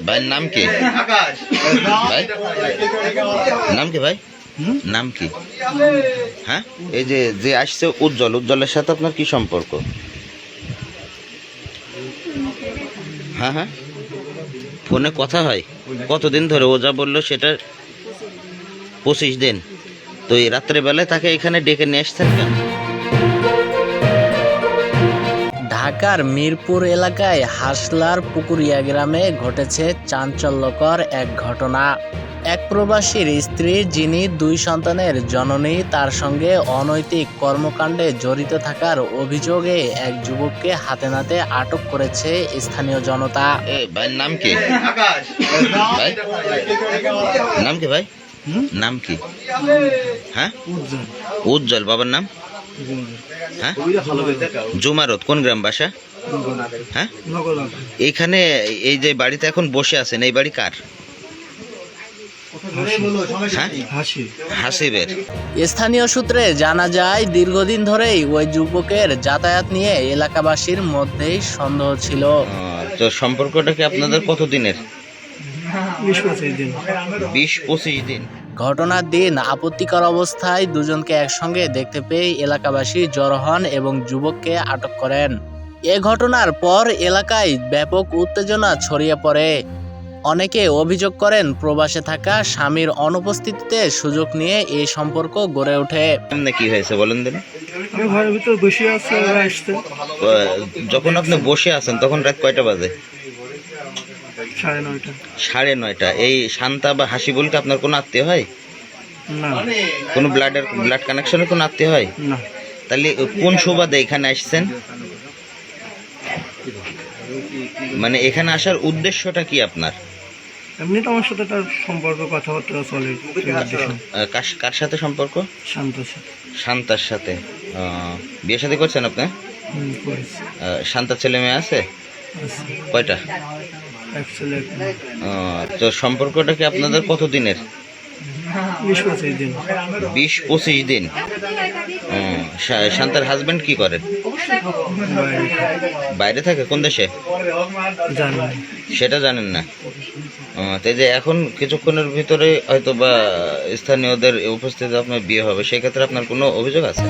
ভাইয়ের নাম কি? ভাই নাম কি ভাই? নাম কি? হ্যাঁ, এই যে আসছে উজ্জ্বলের সাথে আপনার কি সম্পর্ক? হ্যাঁ হ্যাঁ, ফোনে কথা হয় কতদিন ধরে? ও যা বললো সেটা 25 দিন। তো এই রাত্রেবেলায় তাকে এখানে ডেকে নিয়ে আসছেন কেন? ঢাকার মিরপুর এলাকায় হাসলার পুকুরিয়া গ্রামে ঘটেছে চাঞ্চল্যকর এক ঘটনা। এক প্রবাসীর স্ত্রী, যিনি 2 সন্তানের জননী, তার সঙ্গে অনৈতিক কর্মকাণ্ডে জড়িত থাকার অভিযোগে এক যুবককে হাতে নাতে আটক করেছে স্থানীয় জনতা। ভাইয়ের নাম কি? ভাই নাম কি? ভাই নাম কি? হ্যাঁ, উজ্জ্বল। বাবার নাম? হ্যাঁ, জুমারত। কোন গ্রাম বাসা? হ্যাঁ, এইখানে এই যে বাড়িতে এখন বসে আছেন, এই বাড়ি কার? হ্যাঁ, হাসিবের। স্থানীয় সূত্রে জানা যায়, দীর্ঘদিন ধরেই ওই যুবকের যাতায়াত নিয়ে এলাকাবাসীর মধ্যেই সন্দেহ ছিল। তো সম্পর্কটা কি আপনাদের কতদিনের? 20-25 দিন। ঘটনার দিন আপত্তিকর অবস্থায় দুজনকে একসঙ্গে দেখতে পেয়ে এলাকাবাসী জড়ো হন এবং যুবককে আটক করেন। এ ঘটনার পর এলাকায় ব্যাপক উত্তেজনা ছড়িয়ে পড়ে। অনেকে অভিযোগ করেন, প্রবাসে থাকা স্বামীর অনুপস্থিতিতে সুযোগ নিয়ে এই সম্পর্ক গড়ে ওঠে। কি হয়েছে বলেন দিন? ঘরের ভিতর বসে আছে, যখন আপনি বসে আছেন তখন রাত কয়টা বাজে? 9:30। 9:30। এই শান্তা বা হাসিবুলকে আপনার কোনো আত্মীয় হয়? না। কোনো ব্লাড কানেকশনের কোনো আত্মীয় হয় না। তাহলে কোন সুবাদে এখানে আসছেন? মানে এখানে আসার উদ্দেশ্যটা কি আপনার? এমনি তো আমার সাথে তার সম্পর্ক, কথাবার্তা চলে। কার সাথে সম্পর্ক? শান্তার সাথে। বিয়ে শাদী করছেন আপনি? শান্তার ছেলে মেয়ে আছে? কয়টা? তো সম্পর্কটা কি আপনাদের কতদিনের? 20-25 দিন। শান্তার হাজবেন্ড কি করেন? বাইরে থাকে। কোন দেশে সেটা জানেন না? তাই যে এখন কিছুক্ষণের ভিতরে হয়তো বা স্থানীয়দের উপস্থিতিতে আপনার বিয়ে হবে, সেক্ষেত্রে আপনার কোনো অভিযোগ আছে?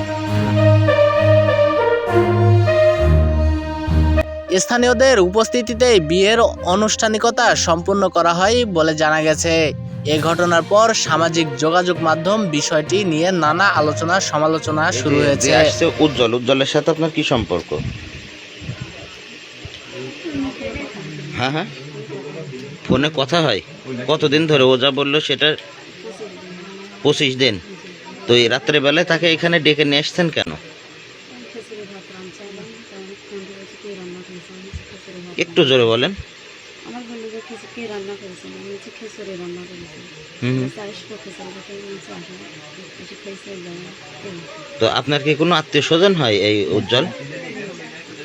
স্থানীয়দের উপস্থিতিতে বিয়ের আনুষ্ঠানিকতা সম্পূর্ণ করা হয় বলে জানা গেছে। এ ঘটনার পর সামাজিক যোগাযোগ মাধ্যম বিষয়টি নিয়ে নানা আলোচনা সমালোচনা শুরু হয়েছে। উজ্জ্বলের সাথে আপনার কি সম্পর্ক? হ্যাঁ হ্যাঁ, ফোনে কথা হয় কতদিন ধরে? ও যা বললো সেটা 25 দিন। তো এই রাত্রেবেলায় তাকে এখানে ডেকে নিয়ে আসছেন কেন? একটু জোরে বলেন। তো আপনার কি কোনো আত্মীয় স্বজন হয় এই উজ্জ্বল?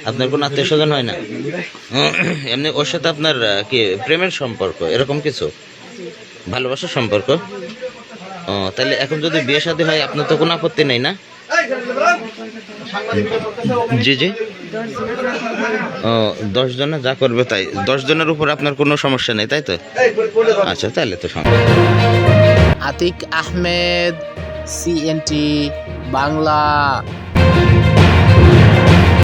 আপনার কোনো আত্মীয় স্বজন হয় না? এমনি ওর সাথে আপনার কি প্রেমের সম্পর্ক, এরকম কিছু ভালোবাসার সম্পর্ক? ও, তাহলে এখন যদি বিয়ে শাদী হয় আপনার তো কোনো আপত্তি নেই না? জি জি। ও, 10 জনে যা করবে তাই। 10 জনের উপর আপনার কোনো সমস্যা নেই, তাই তো? আচ্ছা, তাহলে তো সমস্যা। আতিক আহমেদ, CNT বাংলা।